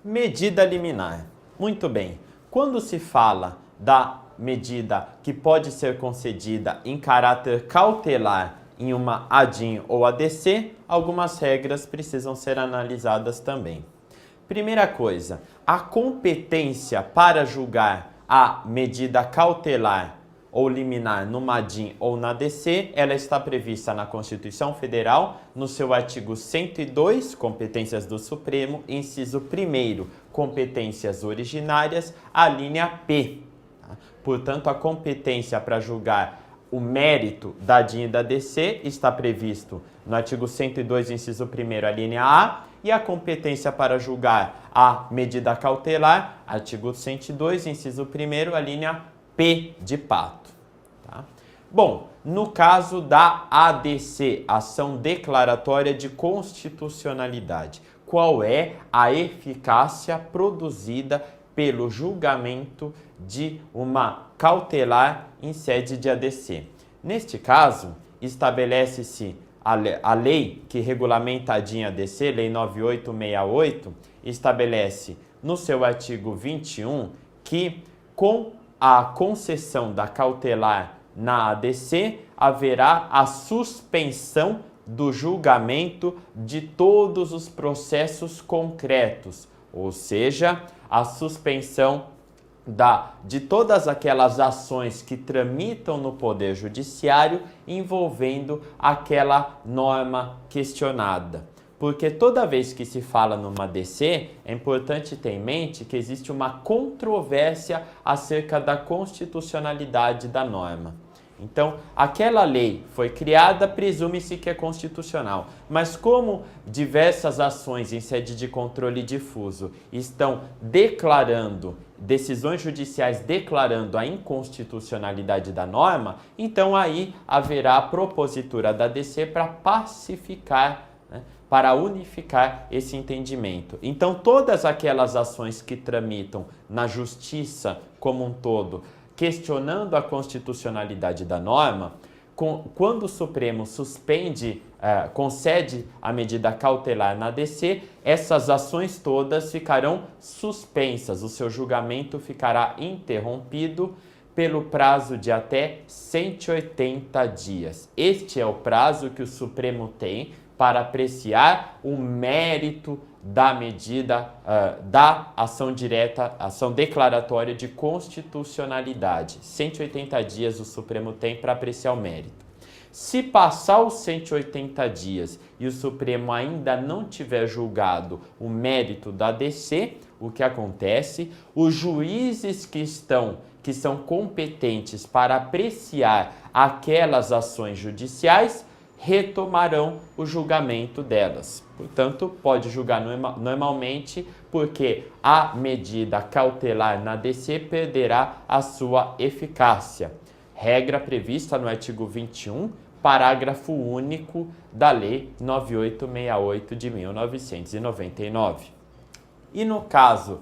Medida liminar. Muito bem. Quando se fala da medida que pode ser concedida em caráter cautelar em uma ADIM ou ADC, algumas regras precisam ser analisadas também. Primeira coisa, a competência para julgar a medida cautelar ou liminar numa ADIM ou na ADC, ela está prevista na Constituição Federal, no seu artigo 102, competências do Supremo, inciso 1º, competências originárias, a linha P. Portanto, a competência para julgar o mérito da ADIM e da ADC está previsto no artigo 102, inciso 1º, a linha A, e a competência para julgar a medida cautelar, artigo 102, inciso 1º, a linha P de pato. Tá? Bom, no caso da ADC, ação declaratória de constitucionalidade, qual é a eficácia produzida pelo julgamento de uma cautelar em sede de ADC? Neste caso, estabelece-se a lei que regulamenta a ADIM ADC, Lei 9868, estabelece no seu artigo 21 que com a concessão da cautelar na ADC haverá a suspensão do julgamento de todos os processos concretos, ou seja, a suspensão de todas aquelas ações que tramitam no Poder Judiciário envolvendo aquela norma questionada. Porque toda vez que se fala numa ADC, é importante ter em mente que existe uma controvérsia acerca da constitucionalidade da norma. Então, aquela lei foi criada, presume-se que é constitucional. Mas como diversas ações em sede de controle difuso estão declarando, decisões judiciais declarando a inconstitucionalidade da norma, então aí haverá a propositura da ADC para pacificar, para unificar esse entendimento. Então, todas aquelas ações que tramitam na justiça como um todo, questionando a constitucionalidade da norma, quando o Supremo concede a medida cautelar na ADC, essas ações todas ficarão suspensas, o seu julgamento ficará interrompido pelo prazo de até 180 dias. Este é o prazo que o Supremo tem para apreciar o mérito da medida, da ação direta, ação declaratória de constitucionalidade. 180 dias o Supremo tem para apreciar o mérito. Se passar os 180 dias e o Supremo ainda não tiver julgado o mérito da ADC, o que acontece? Os juízes que são competentes para apreciar aquelas ações judiciais retomarão o julgamento delas. Portanto, pode julgar normalmente, porque a medida cautelar na ADC perderá a sua eficácia. Regra prevista no artigo 21, parágrafo único da Lei 9868 de 1999. E no caso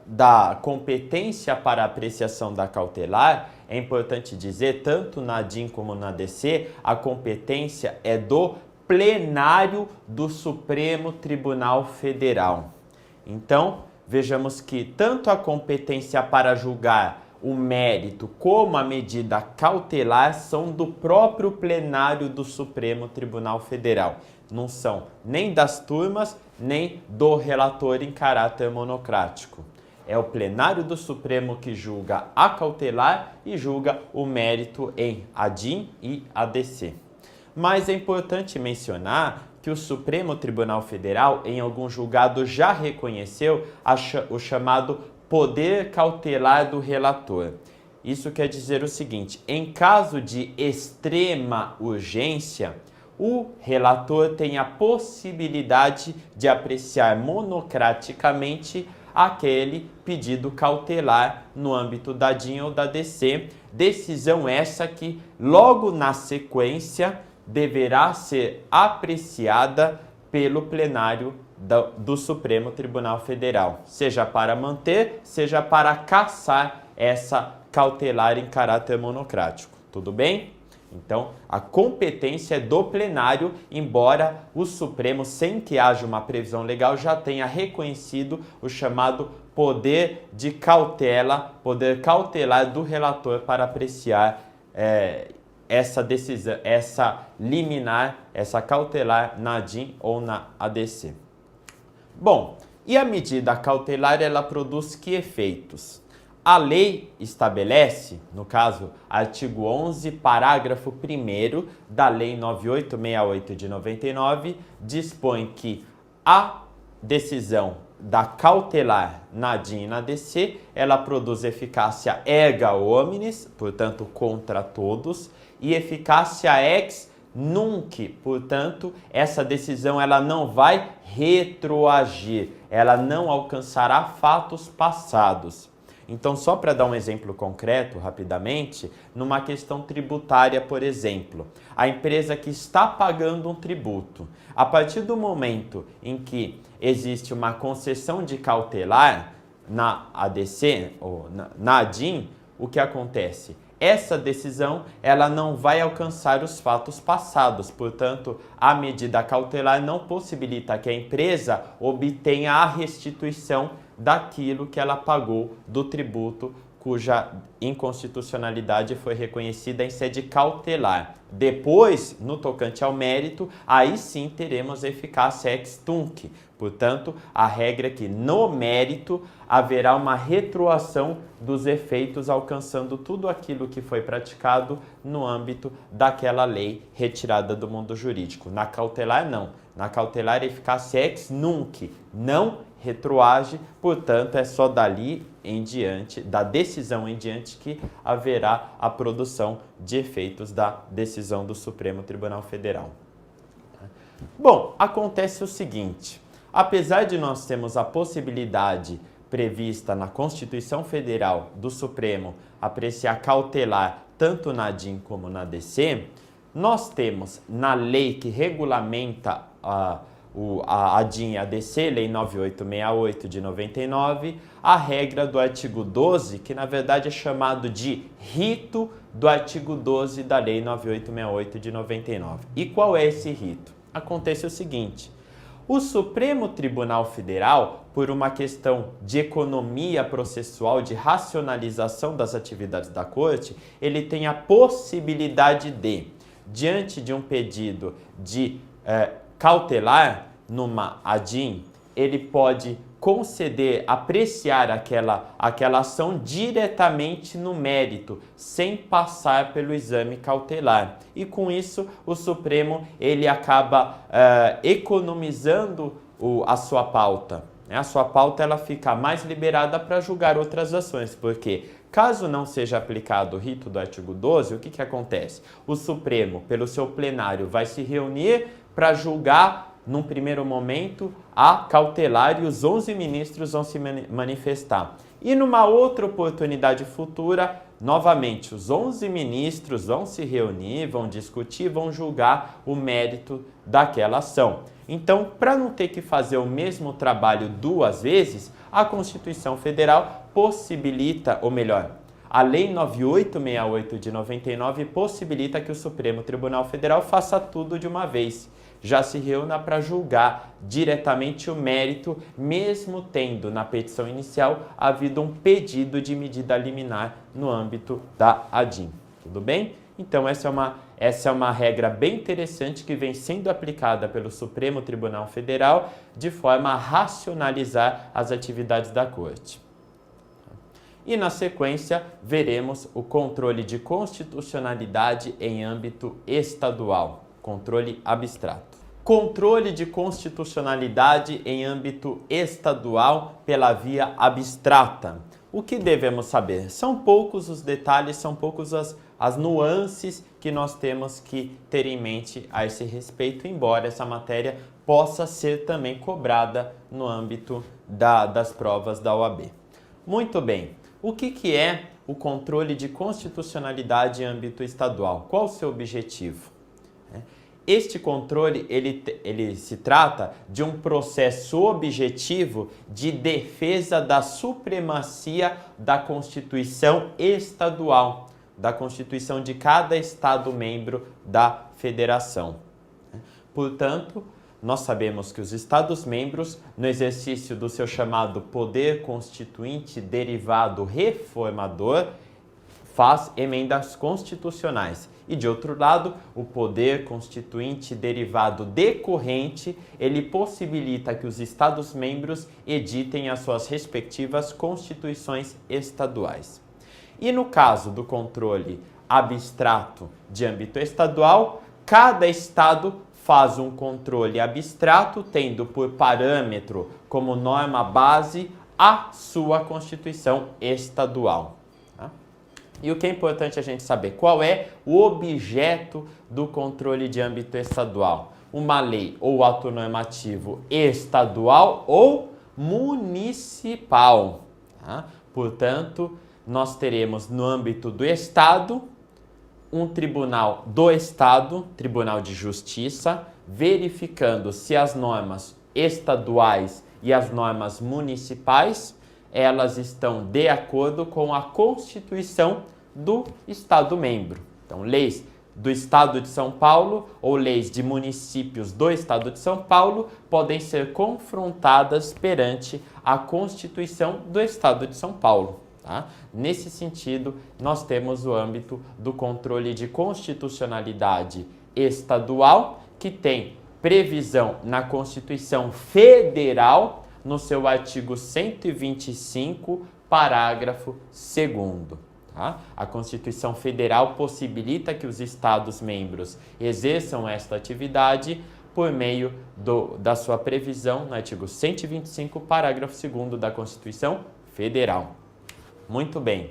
da competência para apreciação da cautelar, é importante dizer, tanto na ADIM como na ADC, a competência é do plenário do Supremo Tribunal Federal. Então, vejamos que tanto a competência para julgar o mérito como a medida cautelar são do próprio plenário do Supremo Tribunal Federal. Não são nem das turmas, nem do relator em caráter monocrático. É o plenário do Supremo que julga a cautelar e julga o mérito em ADIM e ADC. Mas é importante mencionar que o Supremo Tribunal Federal, em algum julgado, já reconheceu o chamado poder cautelar do relator. Isso quer dizer o seguinte: em caso de extrema urgência, o relator tem a possibilidade de apreciar monocraticamente aquele pedido cautelar no âmbito da ADIM ou da ADC, decisão essa que logo na sequência deverá ser apreciada pelo plenário do Supremo Tribunal Federal, seja para manter, seja para cassar essa cautelar em caráter monocrático. Tudo bem? Então, a competência é do plenário, embora o Supremo, sem que haja uma previsão legal, já tenha reconhecido o chamado poder de cautela, poder cautelar do relator para apreciar essa decisão, essa liminar, essa cautelar na ADIM ou na ADC. Bom, e a medida cautelar, ela produz que efeitos? A lei estabelece, no caso, artigo 11, parágrafo 1º da Lei 9868 de 99, dispõe que a decisão da cautelar na ADIM e na ADC, ela produz eficácia erga omnes, portanto, contra todos, e eficácia ex nunc, portanto, essa decisão ela não vai retroagir, ela não alcançará fatos passados. Então, só para dar um exemplo concreto, rapidamente, numa questão tributária, por exemplo, a empresa que está pagando um tributo, a partir do momento em que existe uma concessão de cautelar na ADC ou na ADIM, o que acontece? Essa decisão ela não vai alcançar os fatos passados, portanto, a medida cautelar não possibilita que a empresa obtenha a restituição daquilo que ela pagou do tributo, cuja inconstitucionalidade foi reconhecida em sede cautelar. Depois, no tocante ao mérito, aí sim teremos eficácia ex tunc. Portanto, a regra é que no mérito haverá uma retroação dos efeitos, alcançando tudo aquilo que foi praticado no âmbito daquela lei retirada do mundo jurídico. Na cautelar, não. Na cautelar, eficácia ex nunc, não retroage, portanto, é só dali em diante, da decisão em diante, que haverá a produção de efeitos da decisão do Supremo Tribunal Federal. Bom, acontece o seguinte, apesar de nós termos a possibilidade prevista na Constituição Federal do Supremo apreciar cautelar tanto na ADIM como na ADC, nós temos na lei que regulamenta a ADIM e a ADC, Lei 9868 de 99, a regra do artigo 12, que na verdade é chamado de rito do artigo 12 da Lei 9868 de 99. E qual é esse rito? Acontece o seguinte, o Supremo Tribunal Federal, por uma questão de economia processual, de racionalização das atividades da Corte, ele tem a possibilidade de, diante de um pedido de cautelar numa ADIM, ele pode conceder, apreciar aquela ação diretamente no mérito, sem passar pelo exame cautelar. E com isso, o Supremo ele acaba economizando a sua pauta. A sua pauta ela fica mais liberada para julgar outras ações, porque caso não seja aplicado o rito do artigo 12, o que acontece? O Supremo, pelo seu plenário, vai se reunir para julgar, num primeiro momento, a cautelar, e os 11 ministros vão se manifestar. E numa outra oportunidade futura, novamente, os 11 ministros vão se reunir, vão discutir, vão julgar o mérito daquela ação. Então, para não ter que fazer o mesmo trabalho duas vezes, a Constituição Federal possibilita, ou melhor, a Lei 9868 de 99 possibilita que o Supremo Tribunal Federal faça tudo de uma vez. Já se reúna para julgar diretamente o mérito, mesmo tendo na petição inicial havido um pedido de medida liminar no âmbito da ADIM. Tudo bem? Então essa é uma regra bem interessante que vem sendo aplicada pelo Supremo Tribunal Federal de forma a racionalizar as atividades da Corte. E na sequência veremos o controle de constitucionalidade em âmbito estadual. Controle abstrato. Controle de constitucionalidade em âmbito estadual pela via abstrata. O que devemos saber? São poucos os detalhes, são poucos as nuances que nós temos que ter em mente a esse respeito, embora essa matéria possa ser também cobrada no âmbito das provas da OAB. Muito bem, o que é o controle de constitucionalidade em âmbito estadual? Qual o seu objetivo? Este controle, ele se trata de um processo objetivo de defesa da supremacia da Constituição estadual. da Constituição de cada Estado-membro da Federação. Portanto, nós sabemos que os Estados-membros, no exercício do seu chamado poder constituinte derivado reformador, faz emendas constitucionais. E, de outro lado, o poder constituinte derivado decorrente, ele possibilita que os Estados-membros editem as suas respectivas constituições estaduais. E no caso do controle abstrato de âmbito estadual, cada Estado faz um controle abstrato, tendo por parâmetro como norma base a sua Constituição estadual. Tá? E o que é importante a gente saber? Qual é o objeto do controle de âmbito estadual? Uma lei ou ato normativo estadual ou municipal. Tá? Portanto, nós teremos no âmbito do Estado um tribunal do Estado, Tribunal de Justiça, verificando se as normas estaduais e as normas municipais, elas estão de acordo com a Constituição do Estado-membro. Então, leis do Estado de São Paulo ou leis de municípios do Estado de São Paulo podem ser confrontadas perante a Constituição do Estado de São Paulo. Tá? Nesse sentido, nós temos o âmbito do controle de constitucionalidade estadual, que tem previsão na Constituição Federal, no seu artigo 125, parágrafo 2º. Tá? A Constituição Federal possibilita que os Estados-membros exerçam esta atividade por meio da sua previsão no artigo 125, parágrafo 2º da Constituição Federal. Muito bem.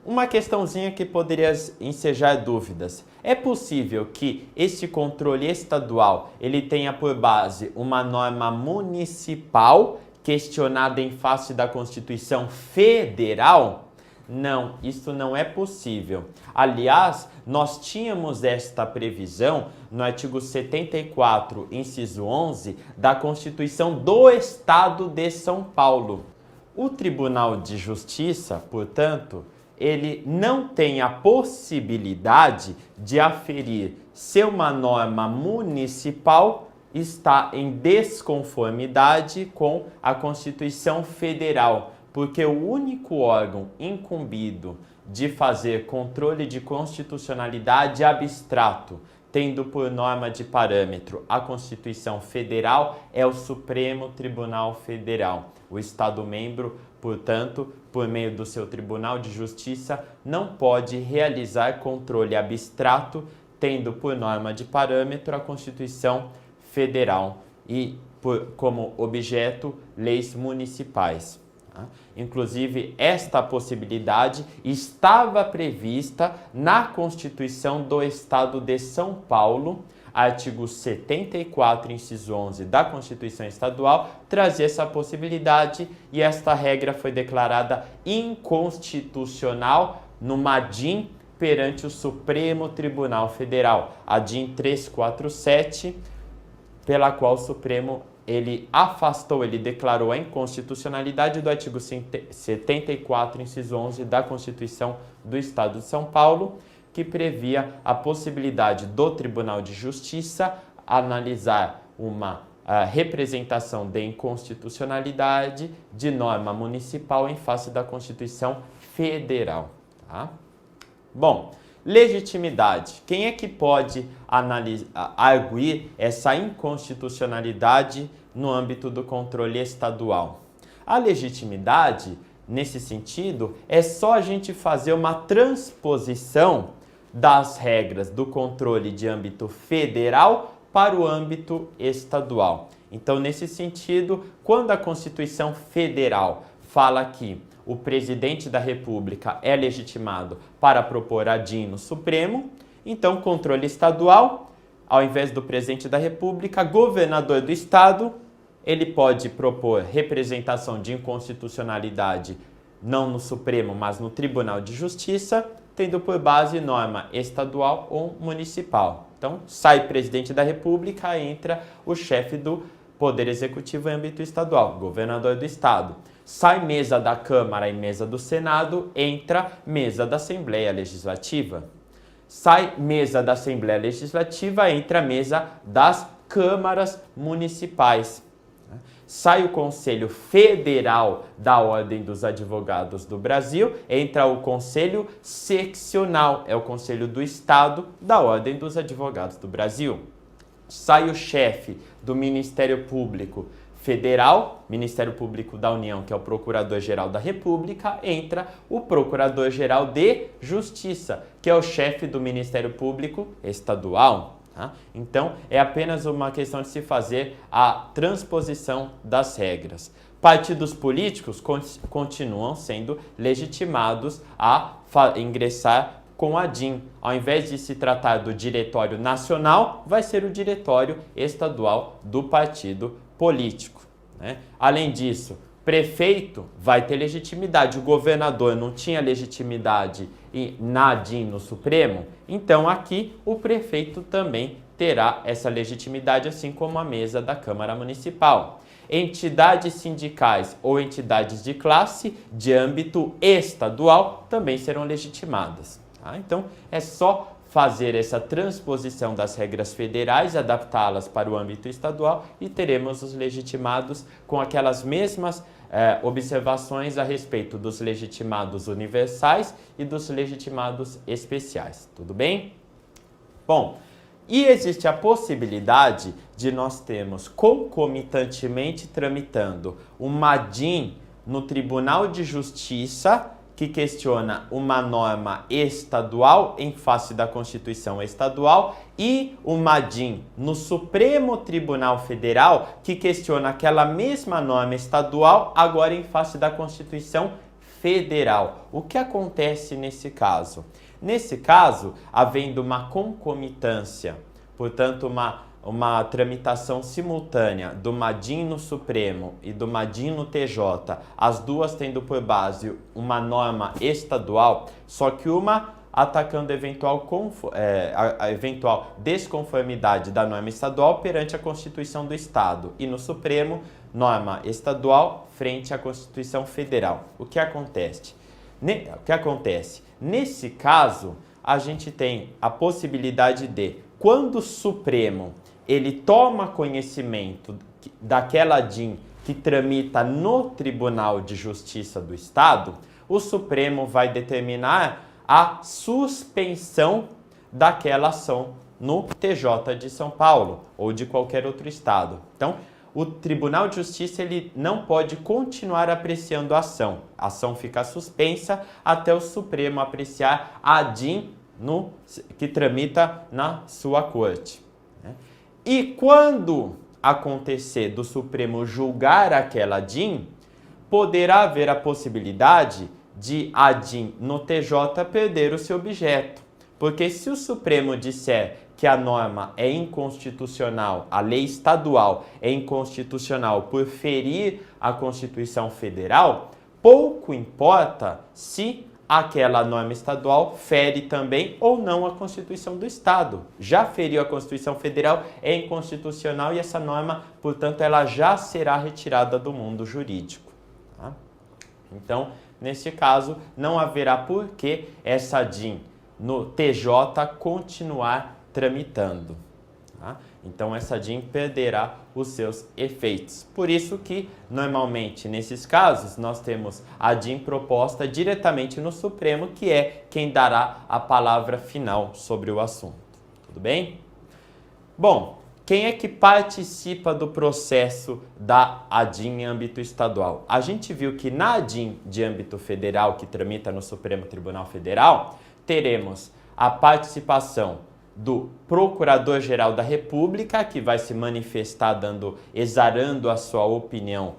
Uma questãozinha que poderia ensejar dúvidas. É possível que este controle estadual ele tenha por base uma norma municipal questionada em face da Constituição Federal? Não, isso não é possível. Aliás, nós tínhamos esta previsão no artigo 74, inciso 11, da Constituição do Estado de São Paulo. O Tribunal de Justiça, portanto, ele não tem a possibilidade de aferir se uma norma municipal está em desconformidade com a Constituição Federal, porque o único órgão incumbido de fazer controle de constitucionalidade abstrato, tendo por norma de parâmetro a Constituição Federal, é o Supremo Tribunal Federal. O Estado-membro, portanto, por meio do seu Tribunal de Justiça, não pode realizar controle abstrato, tendo por norma de parâmetro a Constituição Federal e como objeto leis municipais. Inclusive, esta possibilidade estava prevista na Constituição do Estado de São Paulo, artigo 74, inciso 11 da Constituição Estadual, trazia essa possibilidade e esta regra foi declarada inconstitucional numa DIN perante o Supremo Tribunal Federal, a DIN 347, pela qual o Supremo ele declarou a inconstitucionalidade do artigo 74, inciso 11 da Constituição do Estado de São Paulo, que previa a possibilidade do Tribunal de Justiça analisar uma representação de inconstitucionalidade de norma municipal em face da Constituição Federal. Tá? Bom, legitimidade. Quem é que pode arguir essa inconstitucionalidade no âmbito do controle estadual? A legitimidade, nesse sentido, é só a gente fazer uma transposição das regras do controle de âmbito federal para o âmbito estadual. Então, nesse sentido, quando a Constituição Federal fala que o presidente da República é legitimado para propor a DIN no Supremo, então, controle estadual, ao invés do presidente da República, governador do Estado, ele pode propor representação de inconstitucionalidade não no Supremo, mas no Tribunal de Justiça, tendo por base norma estadual ou municipal. Então, sai presidente da República, entra o chefe do Poder Executivo em âmbito estadual, governador do estado. Sai mesa da Câmara e mesa do Senado, entra mesa da Assembleia Legislativa. Sai mesa da Assembleia Legislativa, entra mesa das câmaras municipais. Sai o Conselho Federal da Ordem dos Advogados do Brasil, entra o Conselho Seccional, é o Conselho do Estado da Ordem dos Advogados do Brasil. Sai o chefe do Ministério Público Federal, Ministério Público da União, que é o Procurador-Geral da República, entra o Procurador-Geral de Justiça, que é o chefe do Ministério Público Estadual. Tá? Então, é apenas uma questão de se fazer a transposição das regras. Partidos políticos continuam sendo legitimados a ingressar com a DIN. Ao invés de se tratar do Diretório Nacional, vai ser o Diretório Estadual do partido político. Né? Além disso, prefeito vai ter legitimidade. O governador não tinha legitimidade na DIN no Supremo, então aqui o prefeito também terá essa legitimidade, assim como a mesa da Câmara Municipal. Entidades sindicais ou entidades de classe de âmbito estadual também serão legitimadas. Tá? Então, é só fazer essa transposição das regras federais, adaptá-las para o âmbito estadual e teremos os legitimados com aquelas mesmas observações a respeito dos legitimados universais e dos legitimados especiais. Tudo bem? Bom, e existe a possibilidade de nós termos concomitantemente tramitando uma DIN no Tribunal de Justiça que questiona uma norma estadual em face da Constituição Estadual e uma DIN no Supremo Tribunal Federal que questiona aquela mesma norma estadual agora em face da Constituição Federal. O que acontece nesse caso? Nesse caso, havendo uma concomitância, portanto uma tramitação simultânea do DIN no Supremo e do DIN no TJ, as duas tendo por base uma norma estadual, só que uma atacando a eventual desconformidade da norma estadual perante a Constituição do Estado e no Supremo, norma estadual frente à Constituição Federal. O que acontece? Nesse caso, a gente tem a possibilidade de, quando o Supremo ele toma conhecimento daquela DIN que tramita no Tribunal de Justiça do Estado, o Supremo vai determinar a suspensão daquela ação no TJ de São Paulo ou de qualquer outro estado. Então, o Tribunal de Justiça ele não pode continuar apreciando a ação. A ação fica suspensa até o Supremo apreciar a DIN que tramita na sua corte. E quando acontecer do Supremo julgar aquela DIN, poderá haver a possibilidade de a DIN no TJ perder o seu objeto. Porque se o Supremo disser que a norma é inconstitucional, a lei estadual é inconstitucional por ferir a Constituição Federal, pouco importa se aquela norma estadual fere também ou não a Constituição do Estado. Já feriu a Constituição Federal, é inconstitucional e essa norma, portanto, ela já será retirada do mundo jurídico. Tá? Então, nesse caso, não haverá por que essa DIN no TJ continuar tramitando. Tá? Então, essa DIN perderá os seus efeitos. Por isso que, normalmente, nesses casos, nós temos a DIN proposta diretamente no Supremo, que é quem dará a palavra final sobre o assunto. Tudo bem? Bom, quem é que participa do processo da ADIN em âmbito estadual? A gente viu que na ADIN de âmbito federal, que tramita no Supremo Tribunal Federal, teremos a participação do Procurador-Geral da República, que vai se manifestar exarando a sua opinião,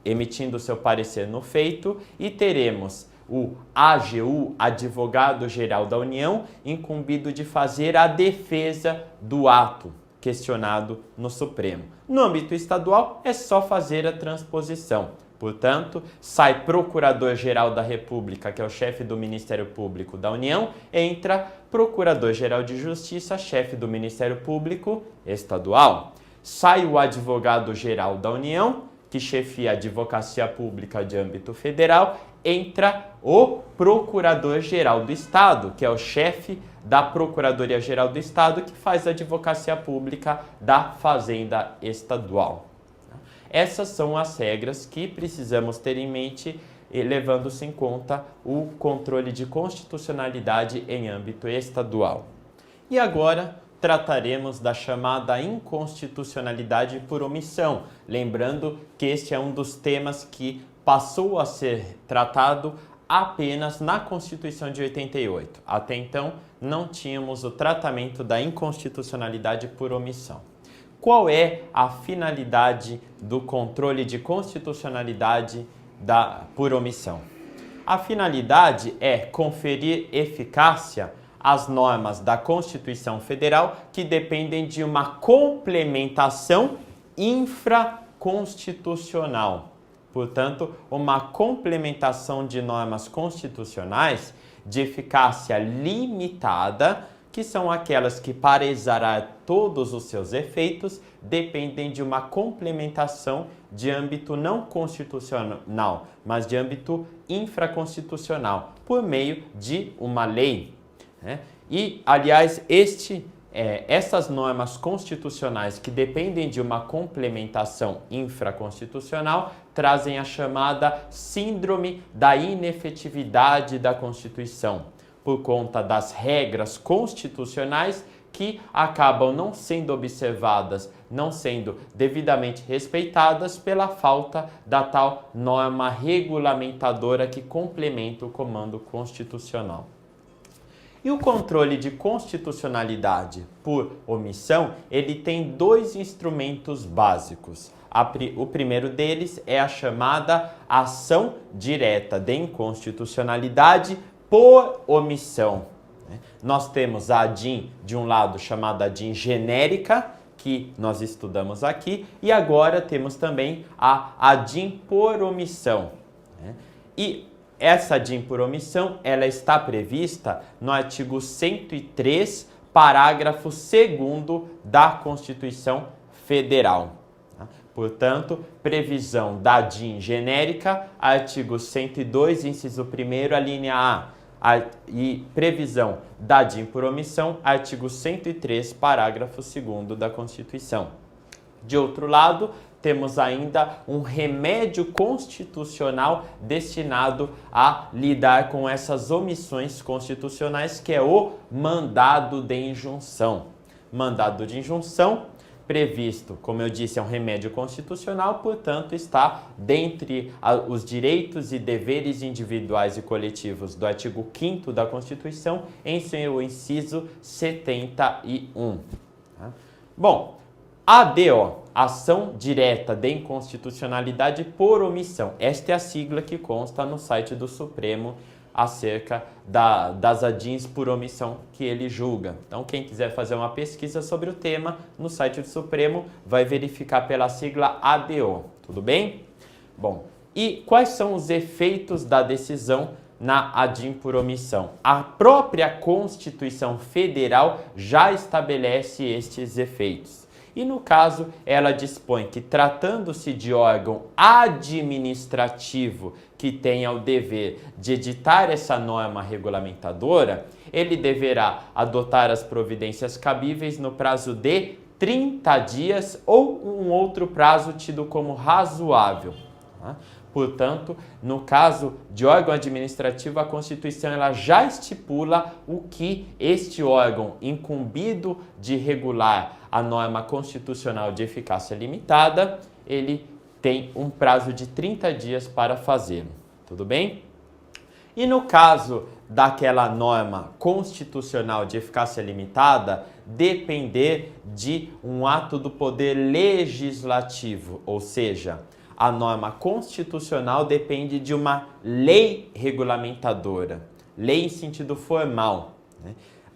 emitindo seu parecer no feito, e teremos o AGU, Advogado-Geral da União, incumbido de fazer a defesa do ato questionado no Supremo. No âmbito estadual, é só fazer a transposição. Portanto, sai Procurador-Geral da República, que é o chefe do Ministério Público da União, entra Procurador-Geral de Justiça, chefe do Ministério Público Estadual. sai o advogado-geral da União, que chefia a advocacia pública de âmbito federal, entra o procurador-geral do Estado, que é o chefe da Procuradoria-Geral do Estado, que faz a advocacia pública da Fazenda Estadual. Essas são as regras que precisamos ter em mente, levando-se em conta o controle de constitucionalidade em âmbito estadual. E agora trataremos da chamada inconstitucionalidade por omissão, lembrando que este é um dos temas que passou a ser tratado apenas na Constituição de 88. Até então, não tínhamos o tratamento da inconstitucionalidade por omissão. Qual é a finalidade do controle de constitucionalidade por omissão? A finalidade é conferir eficácia às normas da Constituição Federal que dependem de uma complementação infraconstitucional. Portanto, uma complementação de normas constitucionais de eficácia limitada, que são aquelas que, para exarar todos os seus efeitos, dependem de uma complementação de âmbito não constitucional, mas de âmbito infraconstitucional, por meio de uma lei. E, aliás, essas normas constitucionais que dependem de uma complementação infraconstitucional trazem a chamada síndrome da inefetividade da Constituição, por conta das regras constitucionais que acabam não sendo observadas, não sendo devidamente respeitadas pela falta da tal norma regulamentadora que complementa o comando constitucional. E o controle de constitucionalidade por omissão, ele tem dois instrumentos básicos. O primeiro deles é a chamada ação direta de inconstitucionalidade por omissão. Nós temos a ADIM, de um lado, chamada ADIM genérica, que nós estudamos aqui, e agora temos também a ADIM por omissão. E essa ADIM por omissão, ela está prevista no artigo 103, parágrafo 2º da Constituição Federal. Portanto, previsão da ADIM genérica, artigo 102, inciso 1º, a linha A. E previsão da ADIM por omissão, artigo 103, parágrafo 2º da Constituição. De outro lado, temos ainda um remédio constitucional destinado a lidar com essas omissões constitucionais, que é o mandado de injunção. Mandado de injunção, previsto, como eu disse, é um remédio constitucional, portanto, está dentre os direitos e deveres individuais e coletivos do artigo 5º da Constituição, em seu inciso 71. Bom, ADO, Ação Direta de Inconstitucionalidade por Omissão. Esta é a sigla que consta no site do Supremo acerca das ADIMs por omissão que ele julga. Então, quem quiser fazer uma pesquisa sobre o tema, no site do Supremo, vai verificar pela sigla ADO. Tudo bem? Bom, e quais são os efeitos da decisão na ADIM por omissão? A própria Constituição Federal já estabelece estes efeitos. E no caso, ela dispõe que, tratando-se de órgão administrativo que tenha o dever de editar essa norma regulamentadora, ele deverá adotar as providências cabíveis no prazo de 30 dias ou um outro prazo tido como razoável. Portanto, no caso de órgão administrativo, a Constituição ela já estipula o que este órgão, incumbido de regular a norma constitucional de eficácia limitada, ele tem um prazo de 30 dias para fazê-lo. Tudo bem? E no caso daquela norma constitucional de eficácia limitada, depender de um ato do poder legislativo, ou seja, a norma constitucional depende de uma lei regulamentadora, lei em sentido formal,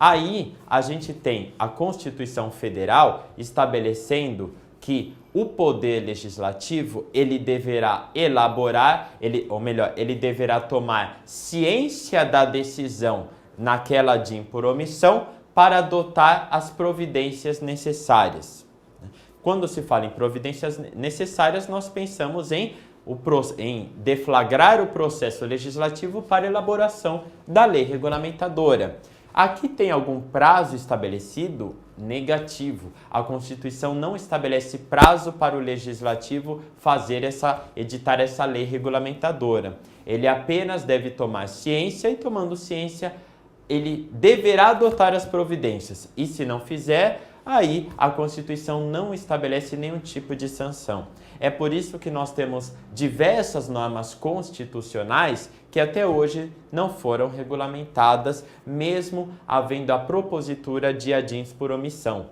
Aí a gente tem a Constituição Federal estabelecendo que o poder legislativo ele deverá elaborar, ele deverá tomar ciência da decisão naquela ADIM por omissão para adotar as providências necessárias. Quando se fala em providências necessárias, nós pensamos em deflagrar o processo legislativo para elaboração da lei regulamentadora. Aqui tem algum prazo estabelecido? Negativo. A Constituição não estabelece prazo para o Legislativo editar essa lei regulamentadora. Ele apenas deve tomar ciência e, tomando ciência, ele deverá adotar as providências. E se não fizer, aí a Constituição não estabelece nenhum tipo de sanção. É por isso que nós temos diversas normas constitucionais que até hoje não foram regulamentadas, mesmo havendo a propositura de adins por omissão.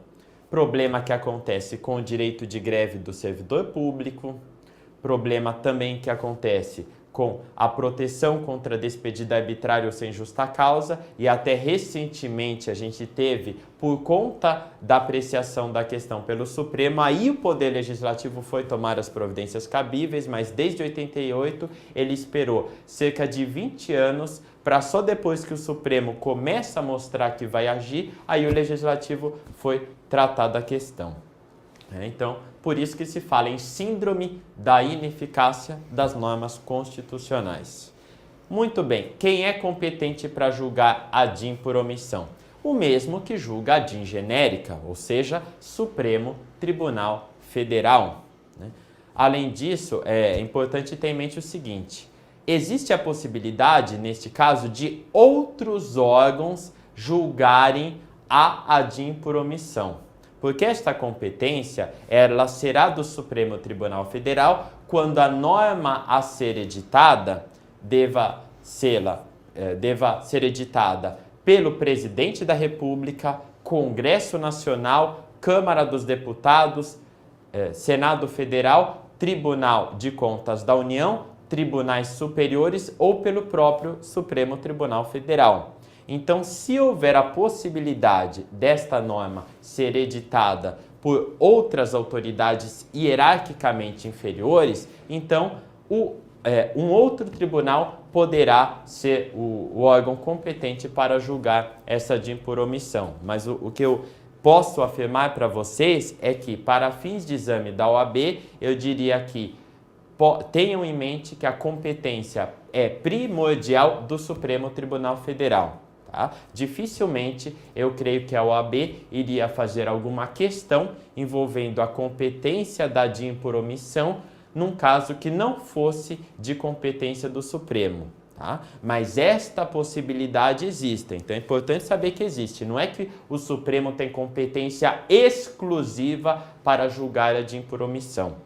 Problema que acontece com o direito de greve do servidor público, problema também que acontece com a proteção contra despedida arbitrária ou sem justa causa, e até recentemente a gente teve, por conta da apreciação da questão pelo Supremo, aí o Poder Legislativo foi tomar as providências cabíveis, mas desde 88 ele esperou cerca de 20 anos para só depois que o Supremo começa a mostrar que vai agir, aí o Legislativo foi tratar da questão. Então, por isso que se fala em síndrome da ineficácia das normas constitucionais. Muito bem, quem é competente para julgar ADIM por omissão? O mesmo que julga ADIM genérica, ou seja, Supremo Tribunal Federal. Além disso, é importante ter em mente o seguinte: existe a possibilidade, neste caso, de outros órgãos julgarem a ADIM por omissão. Porque esta competência, ela será do Supremo Tribunal Federal quando a norma a ser editada deva ser editada pelo Presidente da República, Congresso Nacional, Câmara dos Deputados, Senado Federal, Tribunal de Contas da União, tribunais superiores ou pelo próprio Supremo Tribunal Federal. Então, se houver a possibilidade desta norma ser editada por outras autoridades hierarquicamente inferiores, então um outro tribunal poderá ser o órgão competente para julgar essa ADIM por omissão. Mas o que eu posso afirmar para vocês é que, para fins de exame da OAB, eu diria que tenham em mente que a competência é primordial do Supremo Tribunal Federal. Tá? Dificilmente eu creio que a OAB iria fazer alguma questão envolvendo a competência da ADIM por omissão num caso que não fosse de competência do Supremo. Tá? Mas esta possibilidade existe, então é importante saber que existe. Não é que o Supremo tem competência exclusiva para julgar a ADIM por omissão.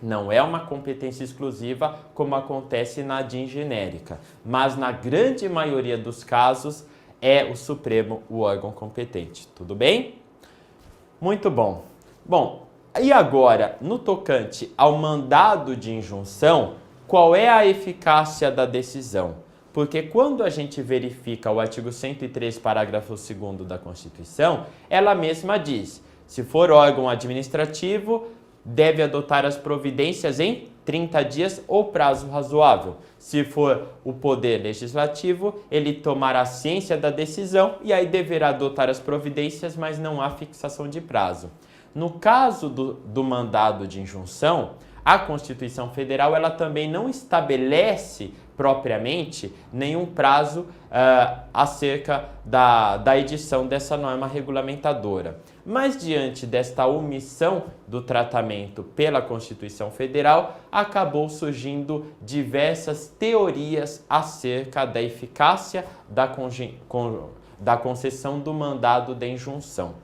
Não é uma competência exclusiva como acontece na ADIM genérica, mas na grande maioria dos casos é o Supremo o órgão competente. Tudo bem? Muito bom. Bom, e agora, no tocante ao mandado de injunção, qual é a eficácia da decisão? Porque quando a gente verifica o artigo 103, parágrafo 2º da Constituição, ela mesma diz: se for órgão administrativo, deve adotar as providências em 30 dias ou prazo razoável. Se for o Poder Legislativo, ele tomará ciência da decisão e aí deverá adotar as providências, mas não há fixação de prazo. No caso do mandado de injunção, a Constituição Federal ela também não estabelece propriamente nenhum prazo acerca da edição dessa norma regulamentadora. Mas diante desta omissão do tratamento pela Constituição Federal, acabou surgindo diversas teorias acerca da eficácia da concessão do mandado de injunção.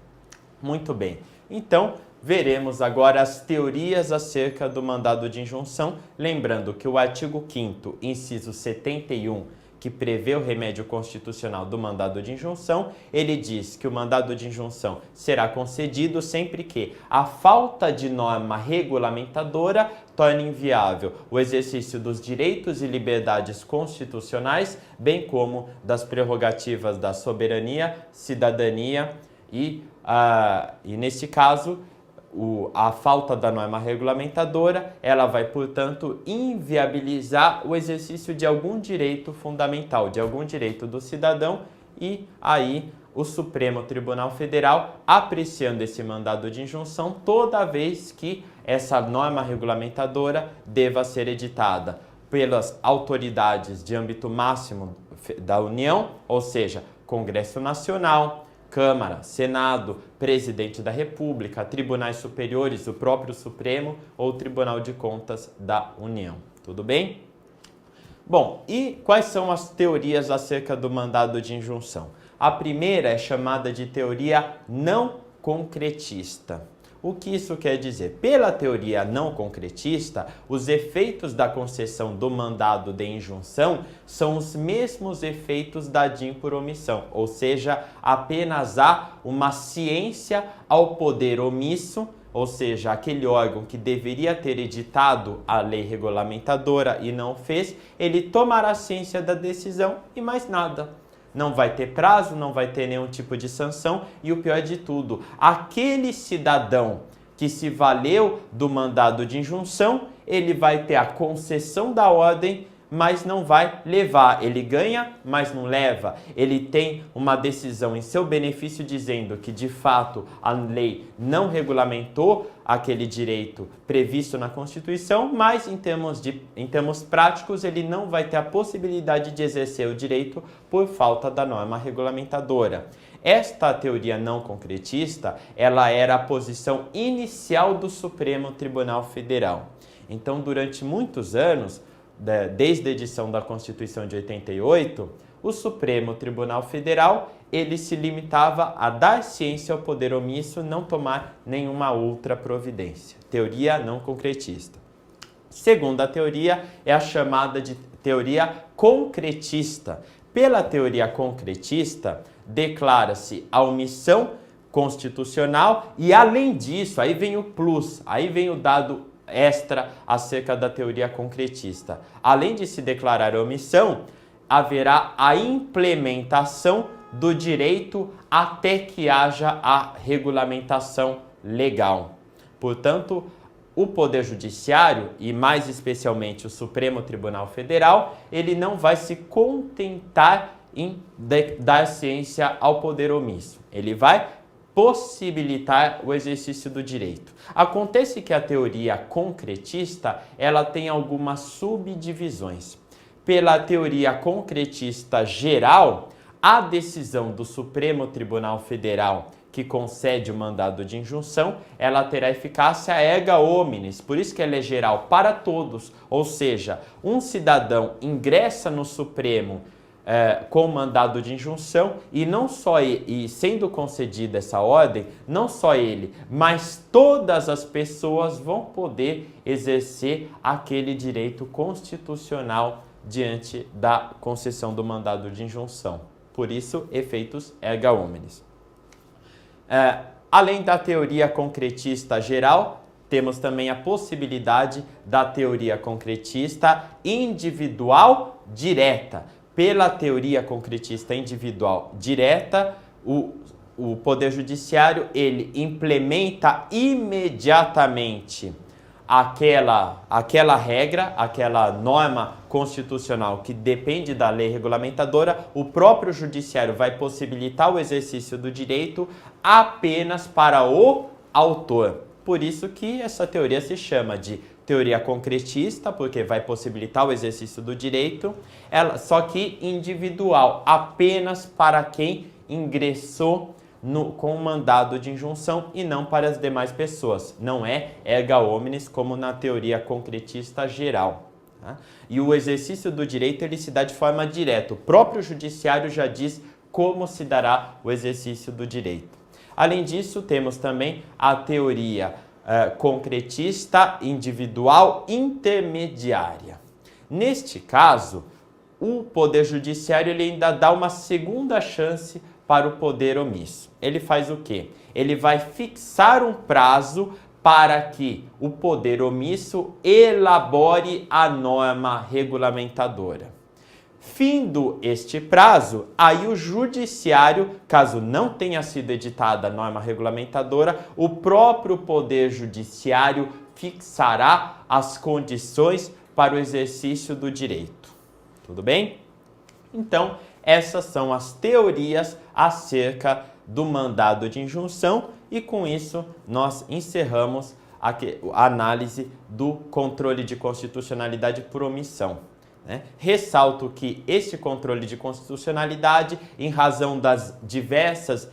Muito bem, então veremos agora as teorias acerca do mandado de injunção, lembrando que o artigo 5º, inciso 71, que prevê o remédio constitucional do mandado de injunção, ele diz que o mandado de injunção será concedido sempre que a falta de norma regulamentadora torne inviável o exercício dos direitos e liberdades constitucionais, bem como das prerrogativas da soberania, cidadania e nesse caso, a falta da norma regulamentadora, ela vai, portanto, inviabilizar o exercício de algum direito fundamental, de algum direito do cidadão, e aí o Supremo Tribunal Federal apreciando esse mandado de injunção toda vez que essa norma regulamentadora deva ser editada pelas autoridades de âmbito máximo da União, ou seja, Congresso Nacional, Câmara, Senado, Presidente da República, Tribunais Superiores, o próprio Supremo ou Tribunal de Contas da União. Tudo bem? Bom, e quais são as teorias acerca do mandado de injunção? A primeira é chamada de teoria não concretista. O que isso quer dizer? Pela teoria não concretista, os efeitos da concessão do mandado de injunção são os mesmos efeitos da DIN por omissão, ou seja, apenas há uma ciência ao poder omisso, ou seja, aquele órgão que deveria ter editado a lei regulamentadora e não fez, ele tomará ciência da decisão e mais nada. Não vai ter prazo, não vai ter nenhum tipo de sanção e o pior de tudo, aquele cidadão que se valeu do mandado de injunção, ele vai ter a concessão da ordem, mas não vai levar. Ele ganha, mas não leva. Ele tem uma decisão em seu benefício dizendo que, de fato, a lei não regulamentou aquele direito previsto na Constituição, mas em termos práticos ele não vai ter a possibilidade de exercer o direito por falta da norma regulamentadora. Esta teoria não concretista, ela era a posição inicial do Supremo Tribunal Federal. Então, durante muitos anos, desde a edição da Constituição de 88, o Supremo Tribunal Federal ele se limitava a dar ciência ao poder omisso, não tomar nenhuma outra providência. Teoria não concretista. Segunda teoria é a chamada de teoria concretista. Pela teoria concretista, declara-se a omissão constitucional e, além disso, aí vem o plus, aí vem o dado extra acerca da teoria concretista. Além de se declarar omissão, haverá a implementação do direito até que haja a regulamentação legal. Portanto, o Poder Judiciário, e mais especialmente o Supremo Tribunal Federal, ele não vai se contentar em dar ciência ao poder omisso. Ele vai possibilitar o exercício do direito. Acontece que a teoria concretista, ela tem algumas subdivisões. Pela teoria concretista geral, a decisão do Supremo Tribunal Federal que concede o mandado de injunção, ela terá eficácia erga omnes, por isso que ela é geral para todos, ou seja, um cidadão ingressa no Supremo com mandado de injunção e não só ele, e sendo concedida essa ordem, não só ele, mas todas as pessoas vão poder exercer aquele direito constitucional diante da concessão do mandado de injunção. Por isso, efeitos erga omnes. Além da teoria concretista geral, temos também a possibilidade da teoria concretista individual direta. Pela teoria concretista individual direta, o Poder Judiciário ele implementa imediatamente aquela regra, aquela norma constitucional que depende da lei regulamentadora. O próprio Judiciário vai possibilitar o exercício do direito apenas para o autor. Por isso que essa teoria se chama de teoria concretista, porque vai possibilitar o exercício do direito, só que individual, apenas para quem ingressou com o mandado de injunção e não para as demais pessoas. Não é erga omnes como na teoria concretista geral. Tá? E o exercício do direito ele se dá de forma direta. O próprio Judiciário já diz como se dará o exercício do direito. Além disso, temos também a teoria concretista individual intermediária. Neste caso, o Poder Judiciário ele ainda dá uma segunda chance para o poder omisso. Ele faz o quê? Ele vai fixar um prazo para que o poder omisso elabore a norma regulamentadora. Findo este prazo, aí o Judiciário, caso não tenha sido editada a norma regulamentadora, o próprio Poder Judiciário fixará as condições para o exercício do direito. Tudo bem? Então, Essas são as teorias acerca do mandado de injunção e com isso nós encerramos a análise do controle de constitucionalidade por omissão. Ressalto que este controle de constitucionalidade, em razão das diversas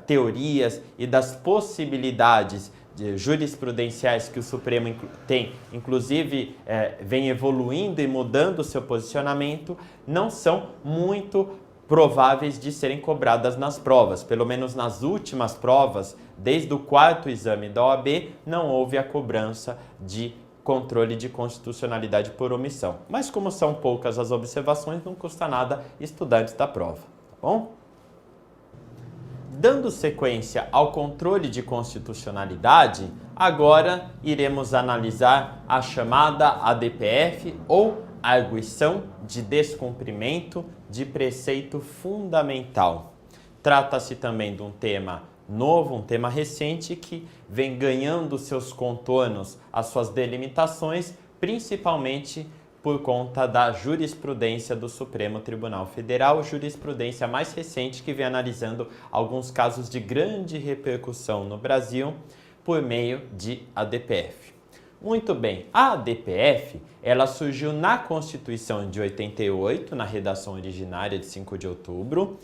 teorias e das possibilidades jurisprudenciais que o Supremo tem, inclusive vem evoluindo e mudando o seu posicionamento, não são muito prováveis de serem cobradas nas provas. Pelo menos nas últimas provas, desde o 4º exame da OAB, não houve a cobrança de controle de constitucionalidade por omissão. Mas como são poucas as observações, não custa nada estudar antes da prova, tá bom? Dando sequência ao controle de constitucionalidade, agora iremos analisar a chamada ADPF ou arguição de descumprimento de preceito fundamental. Trata-se também de um tema novo, um tema recente que vem ganhando seus contornos, as suas delimitações, principalmente por conta da jurisprudência do Supremo Tribunal Federal, jurisprudência mais recente que vem analisando alguns casos de grande repercussão no Brasil por meio de ADPF. Muito bem, a ADPF, ela surgiu na Constituição de 88, na redação originária de 5 de outubro,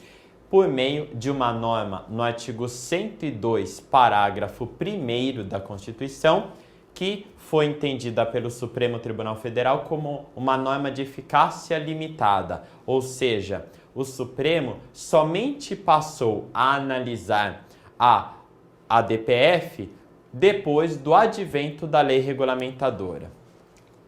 por meio de uma norma no artigo 102, parágrafo 1º da Constituição, que foi entendida pelo Supremo Tribunal Federal como uma norma de eficácia limitada, ou seja, o Supremo somente passou a analisar a ADPF depois do advento da lei regulamentadora.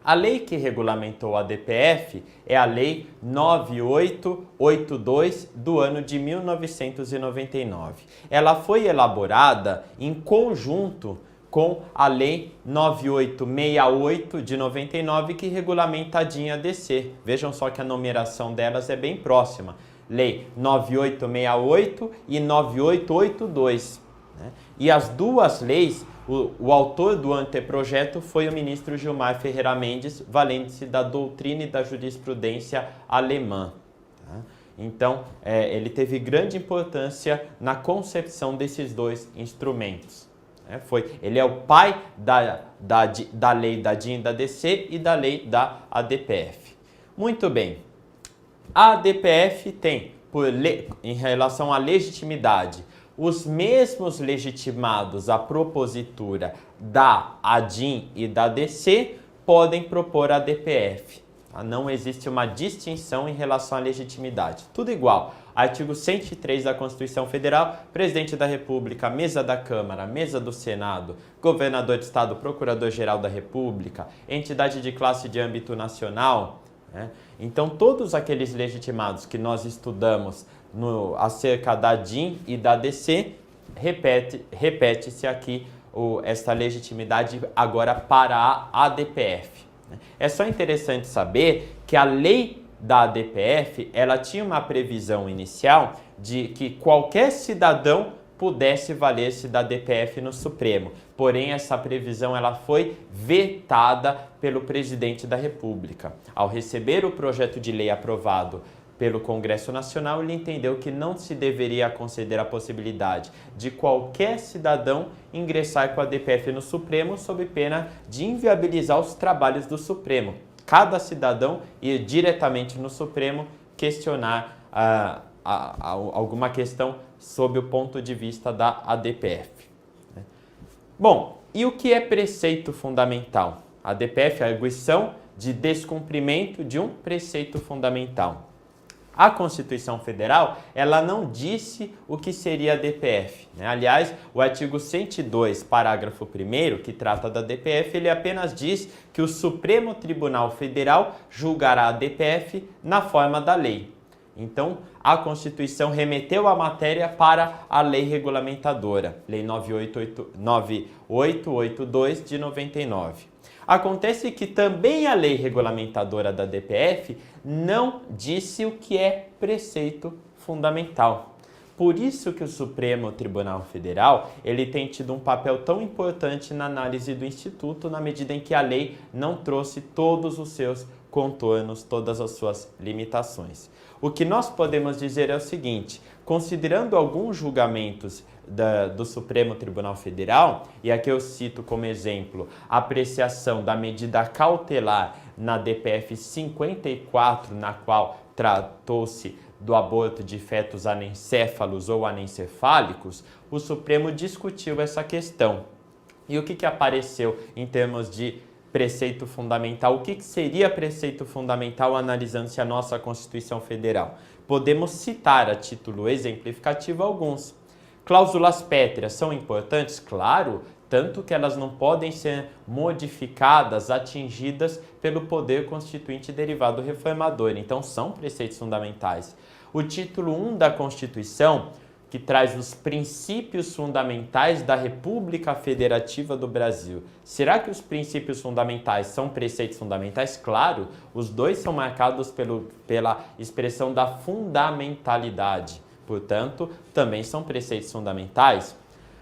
A lei que regulamentou a ADPF é a Lei 9882 do ano de 1999. Ela foi elaborada em conjunto com a Lei 9868 de 99, que regulamenta a DIN e a DC. Vejam só que a numeração delas é bem próxima. Lei 9868 e 9882. E as duas leis, o autor do anteprojeto foi o ministro Gilmar Ferreira Mendes, valendo-se da doutrina e da jurisprudência alemã. Então, ele teve grande importância na concepção desses dois instrumentos. Ele é o pai da lei da DIN e da DC e da lei da ADPF. Muito bem. A ADPF tem, em relação à legitimidade, os mesmos legitimados à propositura da ADIN e da DC podem propor a ADPF. Não existe uma distinção em relação à legitimidade. Tudo igual. Artigo 103 da Constituição Federal, Presidente da República, Mesa da Câmara, Mesa do Senado, Governador de Estado, Procurador-Geral da República, entidade de classe de âmbito nacional. Então, todos aqueles legitimados que nós estudamos acerca da DIN e da DC, repete-se aqui esta legitimidade agora para a ADPF. É só interessante saber que a lei da ADPF, ela tinha uma previsão inicial de que qualquer cidadão pudesse valer-se da ADPF no Supremo. Porém, essa previsão ela foi vetada pelo presidente da República. Ao receber o projeto de lei aprovado pelo Congresso Nacional, ele entendeu que não se deveria conceder a possibilidade de qualquer cidadão ingressar com a ADPF no Supremo sob pena de inviabilizar os trabalhos do Supremo. Cada cidadão ir diretamente no Supremo questionar alguma questão sob o ponto de vista da ADPF. Bom, e o que é preceito fundamental? A ADPF é a arguição de descumprimento de um preceito fundamental. A Constituição Federal, ela não disse o que seria a ADPF. Aliás, o artigo 102, parágrafo 1º, que trata da ADPF, ele apenas diz que o Supremo Tribunal Federal julgará a ADPF na forma da lei. Então, a Constituição remeteu a matéria para a lei regulamentadora, Lei 9882 de 99. Acontece que também a lei regulamentadora da ADPF não disse o que é preceito fundamental. Por isso que o Supremo Tribunal Federal ele tem tido um papel tão importante na análise do Instituto, na medida em que a lei não trouxe todos os seus contornos, todas as suas limitações. O que nós podemos dizer é o seguinte: considerando alguns julgamentos do Supremo Tribunal Federal, e aqui eu cito como exemplo a apreciação da medida cautelar na DPF 54, na qual tratou-se do aborto de fetos anencéfalos ou anencefálicos, o Supremo discutiu essa questão. E o que apareceu em termos de preceito fundamental? O que seria preceito fundamental analisando-se a nossa Constituição Federal? Podemos citar a título exemplificativo alguns. Cláusulas pétreas são importantes? Claro, tanto que elas não podem ser modificadas, atingidas pelo poder constituinte derivado reformador. Então, são preceitos fundamentais. O título 1 da Constituição, que traz os princípios fundamentais da República Federativa do Brasil. Será que os princípios fundamentais são preceitos fundamentais? Claro, os dois são marcados pela expressão da fundamentalidade. Portanto, também são preceitos fundamentais.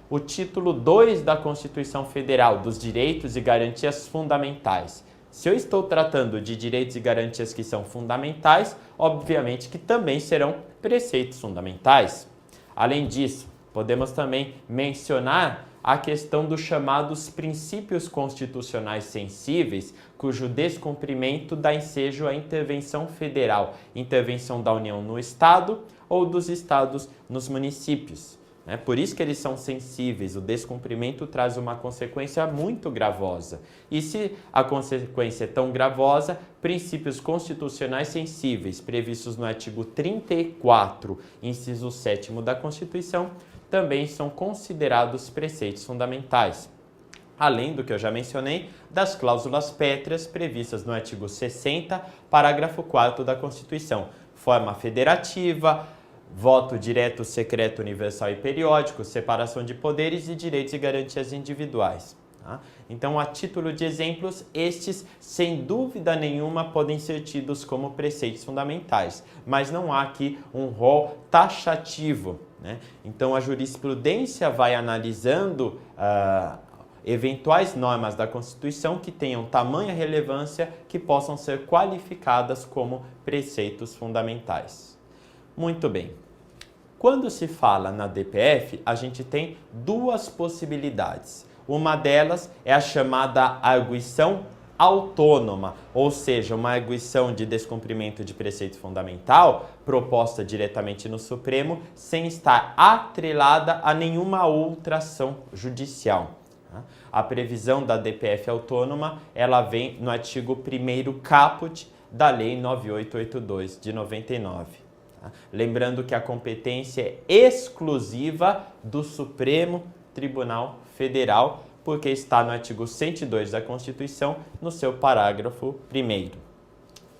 O título 2 da Constituição Federal, dos direitos e garantias fundamentais. Se eu estou tratando de direitos e garantias que são fundamentais, obviamente que também serão preceitos fundamentais. Além disso, podemos também mencionar a questão dos chamados princípios constitucionais sensíveis, cujo descumprimento dá ensejo à intervenção federal, intervenção da União no Estado ou dos estados nos municípios. Por isso que eles são sensíveis, o descumprimento traz uma consequência muito gravosa. E se a consequência é tão gravosa, princípios constitucionais sensíveis previstos no artigo 34, inciso 7º da Constituição, também são considerados preceitos fundamentais. Além do que eu já mencionei, das cláusulas pétreas previstas no artigo 60, parágrafo 4º da Constituição, forma federativa, voto direto, secreto, universal e periódico, separação de poderes e direitos e garantias individuais. Tá? Então, a título de exemplos, estes, sem dúvida nenhuma, podem ser tidos como preceitos fundamentais, mas não há aqui um rol taxativo. Então, a jurisprudência vai analisando eventuais normas da Constituição que tenham tamanha relevância que possam ser qualificadas como preceitos fundamentais. Muito bem. Quando se fala na DPF, a gente tem duas possibilidades. Uma delas é a chamada arguição autônoma, ou seja, uma arguição de descumprimento de preceito fundamental proposta diretamente no Supremo sem estar atrelada a nenhuma outra ação judicial. A previsão da DPF autônoma, ela vem no artigo 1º caput da Lei 9882 de 99. Lembrando que a competência é exclusiva do Supremo Tribunal Federal, porque está no artigo 102 da Constituição, no seu parágrafo 1º.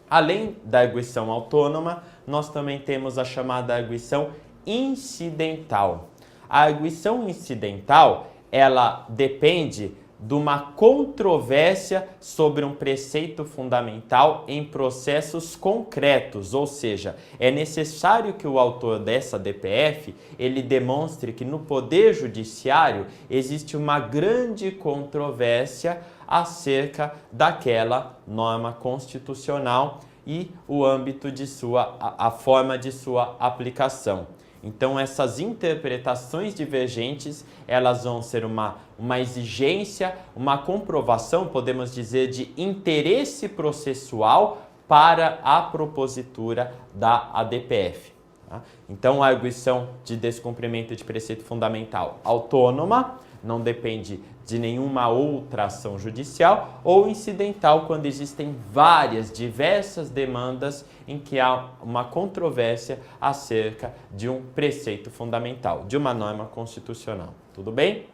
Além da arguição autônoma, nós também temos a chamada arguição incidental. A arguição incidental, ela depende de uma controvérsia sobre um preceito fundamental em processos concretos, ou seja, é necessário que o autor dessa DPF ele demonstre que no Poder Judiciário existe uma grande controvérsia acerca daquela norma constitucional e o âmbito de a forma de sua aplicação. Então, essas interpretações divergentes, elas vão ser uma exigência, uma comprovação, podemos dizer, de interesse processual para a propositura da ADPF. Tá? Então, a arguição de descumprimento de preceito fundamental autônoma, não depende de nenhuma outra ação judicial, ou incidental, quando existem diversas demandas em que há uma controvérsia acerca de um preceito fundamental, de uma norma constitucional. Tudo bem?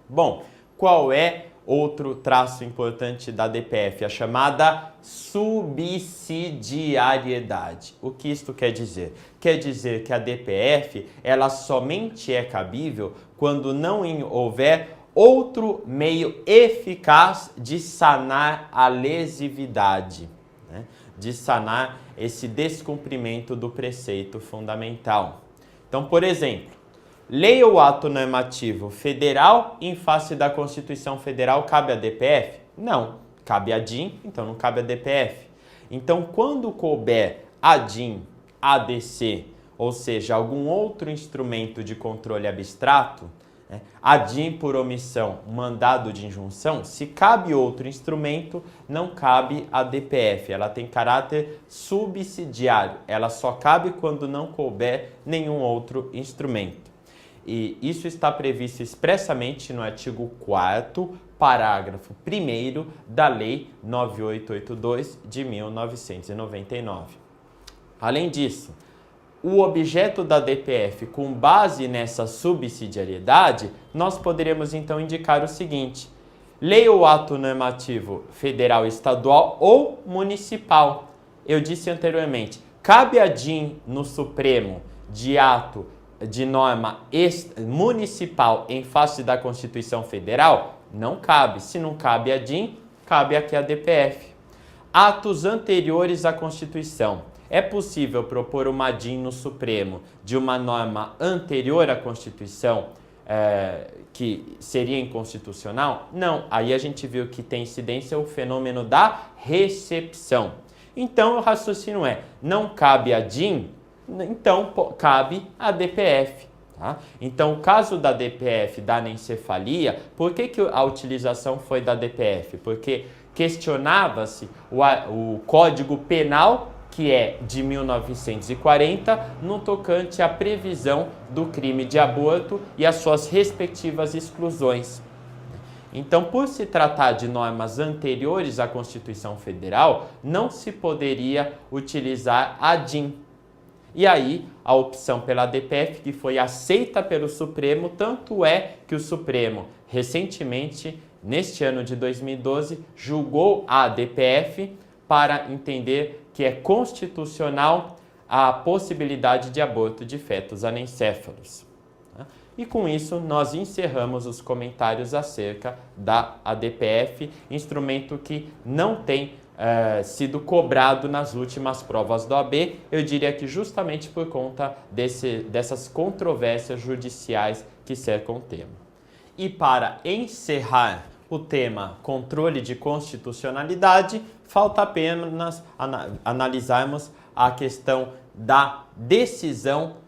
Bom, qual é outro traço importante da DPF? A chamada subsidiariedade. O que isto quer dizer? Quer dizer que a DPF, ela somente é cabível quando não houver outro meio eficaz de sanar a lesividade, de sanar esse descumprimento do preceito fundamental. Então, por exemplo, lei ou ato normativo federal em face da Constituição Federal cabe à DPF? Não. Cabe à DIN, então não cabe à DPF. Então, quando couber ADIM, ADC, ou seja, algum outro instrumento de controle abstrato, ADIM por omissão, mandado de injunção, se cabe outro instrumento, não cabe a DPF. Ela tem caráter subsidiário. Ela só cabe quando não couber nenhum outro instrumento. E isso está previsto expressamente no artigo 4º, parágrafo 1º da Lei 9882 de 1999. Além disso, o objeto da DPF, com base nessa subsidiariedade, nós poderemos então indicar o seguinte: lei ou ato normativo federal, estadual ou municipal. Eu disse anteriormente, cabe a DIN no Supremo de ato de norma municipal em face da Constituição Federal? Não cabe. Se não cabe a DIN, cabe aqui a DPF. Atos anteriores à Constituição. É possível propor uma DIN no Supremo de uma norma anterior à Constituição que seria inconstitucional? Não. Aí a gente viu que tem incidência o fenômeno da recepção. Então o raciocínio é, não cabe a DIN, então cabe a DPF. Tá? Então o caso da DPF da anencefalia, por que a utilização foi da DPF? Porque questionava-se o Código Penal, que é de 1940, no tocante à previsão do crime de aborto e as suas respectivas exclusões. Então, por se tratar de normas anteriores à Constituição Federal, não se poderia utilizar a DIN. E aí, a opção pela DPF, que foi aceita pelo Supremo, tanto é que o Supremo, recentemente, neste ano de 2012, julgou a DPF para entender que é constitucional a possibilidade de aborto de fetos anencéfalos. E com isso, nós encerramos os comentários acerca da ADPF, instrumento que não tem sido cobrado nas últimas provas do AB, eu diria que justamente por conta dessas controvérsias judiciais que cercam o tema. E para encerrar o tema controle de constitucionalidade, falta apenas analisarmos a questão da decisão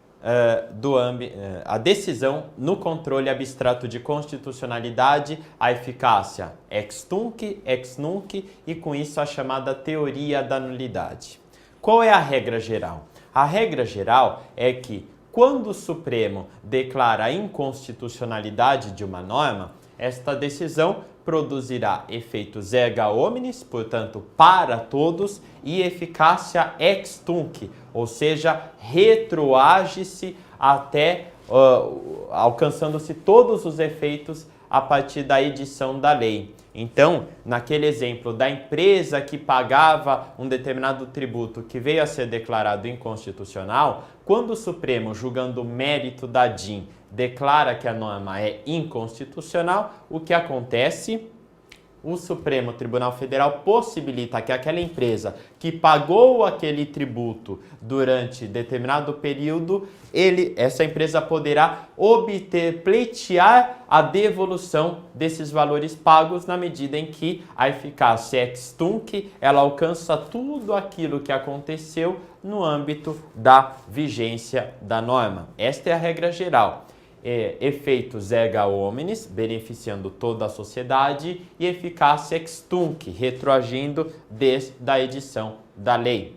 a decisão no controle abstrato de constitucionalidade, a eficácia ex tunc, ex nunc e com isso a chamada teoria da nulidade. Qual é a regra geral? A regra geral é que quando o Supremo declara a inconstitucionalidade de uma norma, esta decisão produzirá efeitos erga omnes, portanto, para todos, e eficácia ex tunc, ou seja, retroage-se até alcançando-se todos os efeitos a partir da edição da lei. Então, naquele exemplo da empresa que pagava um determinado tributo que veio a ser declarado inconstitucional, quando o Supremo, julgando o mérito da DIN, declara que a norma é inconstitucional, o que acontece? O Supremo Tribunal Federal possibilita que aquela empresa que pagou aquele tributo durante determinado período, essa empresa poderá pleitear a devolução desses valores pagos na medida em que a eficácia ex tunc, ela alcança tudo aquilo que aconteceu no âmbito da vigência da norma. Esta é a regra geral. Efeitos erga omnes, beneficiando toda a sociedade, e eficácia ex tunc, retroagindo desde a edição da lei.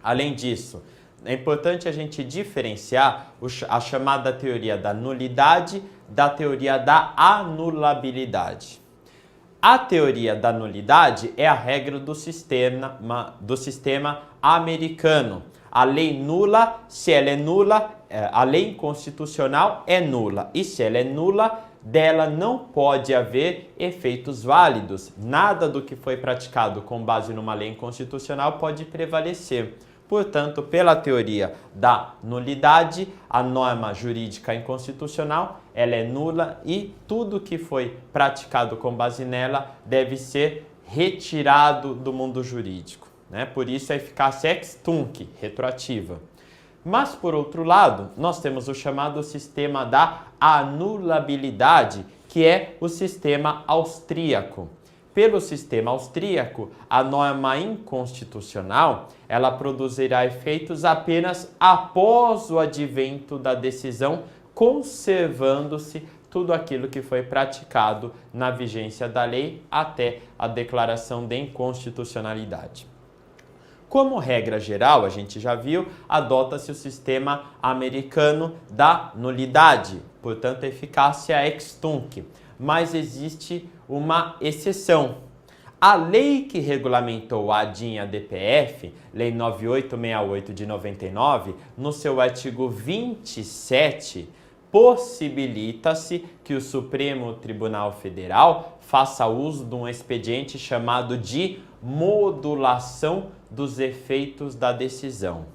Além disso, é importante a gente diferenciar a chamada teoria da nulidade da teoria da anulabilidade. A teoria da nulidade é a regra do sistema americano. A lei nula, se ela é nula, a lei inconstitucional é nula. E se ela é nula, dela não pode haver efeitos válidos. Nada do que foi praticado com base numa lei inconstitucional pode prevalecer. Portanto, pela teoria da nulidade, a norma jurídica inconstitucional, ela é nula e tudo que foi praticado com base nela deve ser retirado do mundo jurídico. Por isso a eficácia ex tunc, retroativa. Mas, por outro lado, nós temos o chamado sistema da anulabilidade, que é o sistema austríaco. Pelo sistema austríaco, a norma inconstitucional, ela produzirá efeitos apenas após o advento da decisão, conservando-se tudo aquilo que foi praticado na vigência da lei até a declaração de inconstitucionalidade. Como regra geral, a gente já viu, adota-se o sistema americano da nulidade, portanto, eficácia ex tunc. Mas existe uma exceção. A lei que regulamentou a ADIM e a DPF, Lei 9868 de 99, no seu artigo 27, possibilita-se que o Supremo Tribunal Federal faça uso de um expediente chamado de modulação dos efeitos da decisão.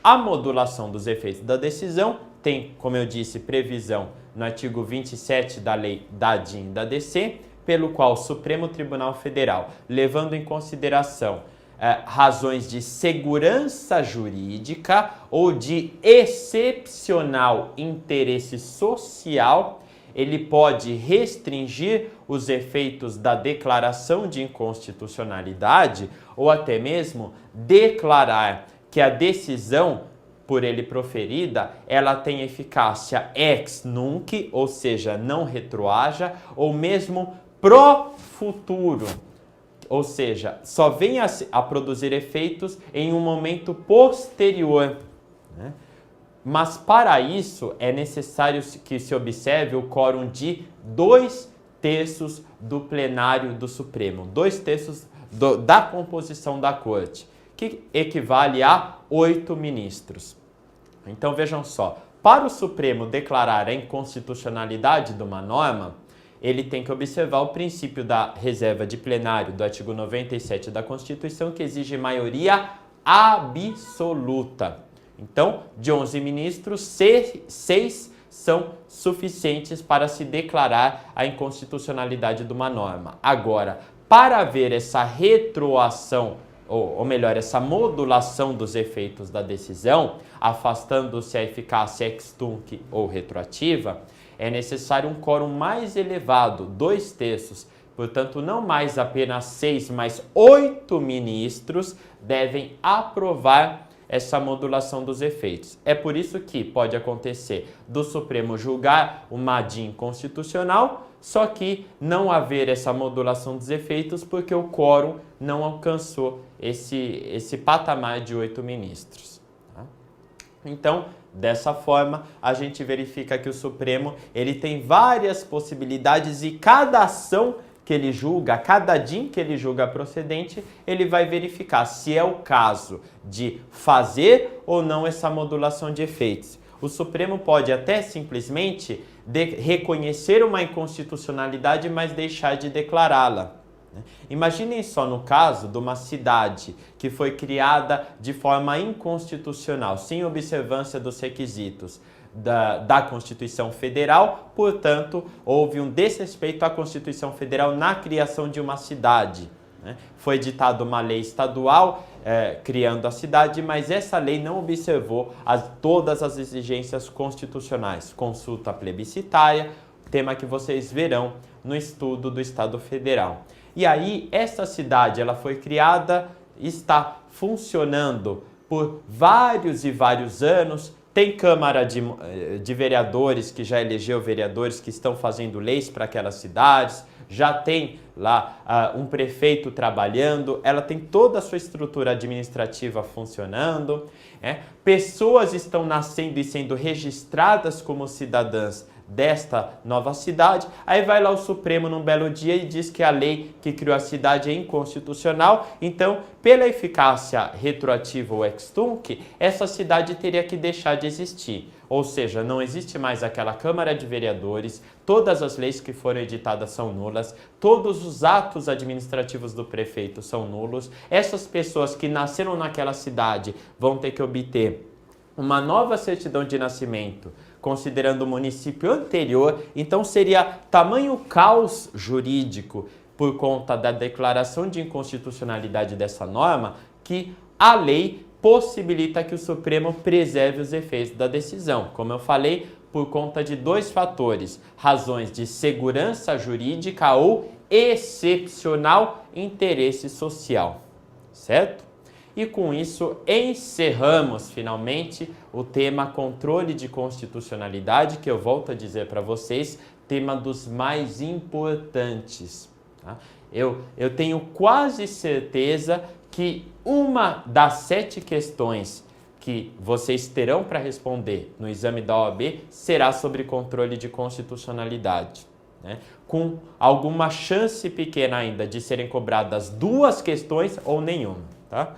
A modulação dos efeitos da decisão tem, como eu disse, previsão no artigo 27 da lei da ADIM e da DC, pelo qual o Supremo Tribunal Federal, levando em consideração razões de segurança jurídica ou de excepcional interesse social, ele pode restringir os efeitos da declaração de inconstitucionalidade ou até mesmo declarar que a decisão por ele proferida, ela tem eficácia ex nunc, ou seja, não retroaja, ou mesmo pro futuro, ou seja, só vem a produzir efeitos em um momento posterior, né? Mas para isso é necessário que se observe o quórum de 2/3 do plenário do Supremo, 2/3 da composição da Corte, que equivale a 8 ministros. Então vejam só, para o Supremo declarar a inconstitucionalidade de uma norma, ele tem que observar o princípio da reserva de plenário do artigo 97 da Constituição, que exige maioria absoluta. Então, de 11 ministros, 6 são suficientes para se declarar a inconstitucionalidade de uma norma. Agora, para haver essa retroação, ou melhor, essa modulação dos efeitos da decisão, afastando-se a eficácia ex tunc ou retroativa, é necessário um quórum mais elevado, 2/3. Portanto, não mais apenas 6, mas 8 ministros devem aprovar essa modulação dos efeitos. É por isso que pode acontecer do Supremo julgar uma ADIM constitucional, só que não haver essa modulação dos efeitos porque o quórum não alcançou esse patamar de 8 ministros. Tá? Então, dessa forma, a gente verifica que o Supremo ele tem várias possibilidades e cada ação que ele julga, cada ADIM que ele julga procedente, ele vai verificar se é o caso de fazer ou não essa modulação de efeitos. O Supremo pode até simplesmente reconhecer uma inconstitucionalidade, mas deixar de declará-la. Imaginem só no caso de uma cidade que foi criada de forma inconstitucional, sem observância dos requisitos da Constituição Federal, portanto, houve um desrespeito à Constituição Federal na criação de uma cidade. Foi editada uma lei estadual criando a cidade, mas essa lei não observou todas as exigências constitucionais. Consulta plebiscitária, tema que vocês verão no estudo do Estado Federal. E aí, essa cidade ela foi criada, está funcionando por vários e vários anos, tem Câmara de Vereadores que já elegeu vereadores que estão fazendo leis para aquelas cidades, já tem lá um prefeito trabalhando, ela tem toda a sua estrutura administrativa funcionando, pessoas estão nascendo e sendo registradas como cidadãs desta nova cidade, aí vai lá o Supremo num belo dia e diz que a lei que criou a cidade é inconstitucional, então, pela eficácia retroativa ou ex tunc, essa cidade teria que deixar de existir. Ou seja, não existe mais aquela Câmara de Vereadores, todas as leis que foram editadas são nulas, todos os atos administrativos do prefeito são nulos, essas pessoas que nasceram naquela cidade vão ter que obter uma nova certidão de nascimento, considerando o município anterior, então seria tamanho caos jurídico por conta da declaração de inconstitucionalidade dessa norma que a lei possibilita que o Supremo preserve os efeitos da decisão. Como eu falei, por conta de 2 fatores, razões de segurança jurídica ou excepcional interesse social, certo? E com isso encerramos finalmente o tema controle de constitucionalidade, que eu volto a dizer para vocês, tema dos mais importantes. Tá? Eu tenho quase certeza que uma das 7 questões que vocês terão para responder no exame da OAB será sobre controle de constitucionalidade, né? Com alguma chance pequena ainda de serem cobradas 2 questões ou nenhuma, tá?